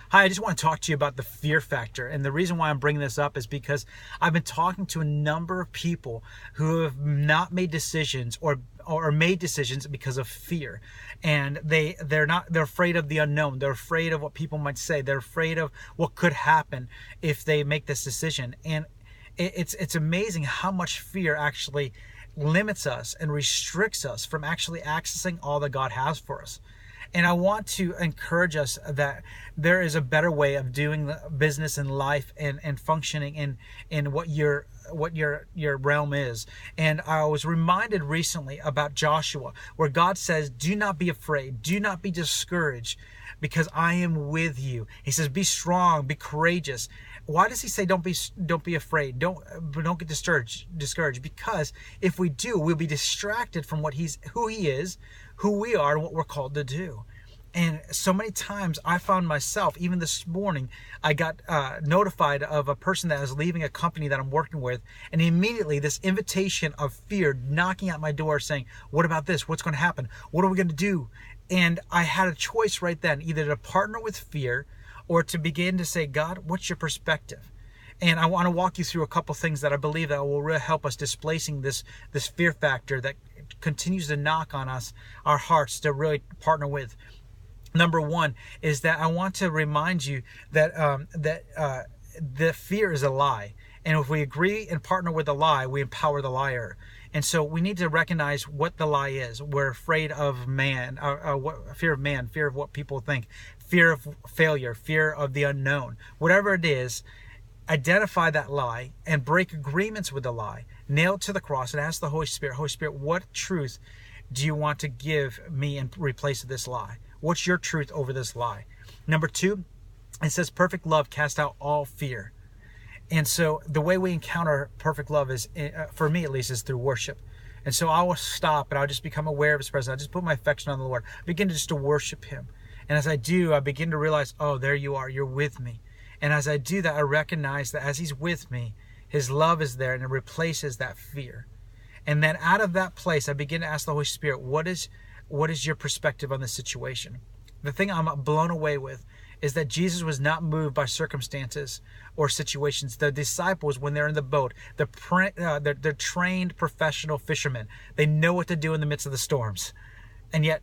Hi, I just want to talk to you about the fear factor. And the reason why I'm bringing this up is because I've been talking to a number of people who have not made decisions or made decisions because of fear. And they're afraid of the unknown. They're afraid of what people might say. They're afraid of what could happen if they make this decision. And it's amazing how much fear actually limits us and restricts us from actually accessing all that God has for us. And I want to encourage us that there is a better way of doing business in life and functioning in what your realm is. And I was reminded recently about Joshua, where God says, do not be afraid, do not be discouraged, because I am with you. He says, be strong, be courageous. Why does he say don't be afraid? Don't get discouraged? Because if we do, we'll be distracted from who he is, who we are, and what we're called to do. And so many times I found myself, even this morning, I got notified of a person that was leaving a company that I'm working with, and immediately this invitation of fear knocking at my door saying, what about this? What's going to happen? What are we going to do? And I had a choice right then, either to partner with fear or to begin to say, God, what's your perspective? And I want to walk you through a couple things that I believe that will really help us displacing this fear factor that continues to knock on our hearts to really partner with. Number one is that I want to remind you that the fear is a lie. And if we agree and partner with the lie, we empower the liar. And so we need to recognize what the lie is. We're afraid of man, fear of man, fear of what people think, fear of failure, fear of the unknown. Whatever it is, identify that lie and break agreements with the lie. Nail it to the cross and ask the Holy Spirit, what truth do you want to give me in replace of this lie? What's your truth over this lie? Number two, it says perfect love casts out all fear. And so the way we encounter perfect love is, for me at least, is through worship. And so I will stop and I'll just become aware of his presence. I just put my affection on the Lord. I begin to worship him. And as I do, I begin to realize, oh, there you are. You're with me. And as I do that, I recognize that as he's with me, his love is there and it replaces that fear. And then out of that place, I begin to ask the Holy Spirit, what is your perspective on this situation? The thing I'm blown away with is that Jesus was not moved by circumstances or situations. The disciples, when they're in the boat, they're trained professional fishermen. They know what to do in the midst of the storms. And yet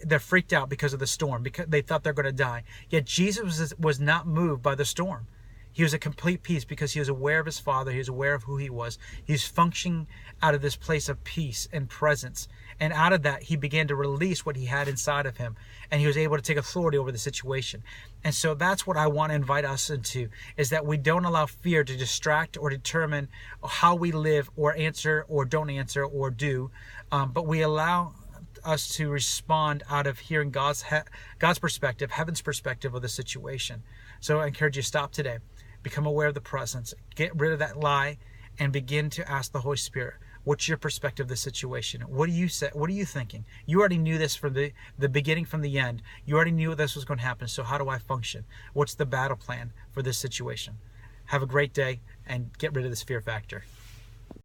they're freaked out because of the storm, because they thought they're going to die. Yet Jesus was not moved by the storm. He was at complete peace because he was aware of his Father. He was aware of who he was. He was functioning out of this place of peace and presence. And out of that, he began to release what he had inside of him. And he was able to take authority over the situation. And so that's what I want to invite us into, is that we don't allow fear to distract or determine how we live or answer or don't answer or do. But we allow us to respond out of hearing God's perspective, heaven's perspective of the situation. So I encourage you to stop today, become aware of the presence, get rid of that lie, and begin to ask the Holy Spirit, what's your perspective of the situation? What do you say? What are you thinking? You already knew this from the beginning, from the end. You already knew this was going to happen. So how do I function? What's the battle plan for this situation? Have a great day and get rid of this fear factor.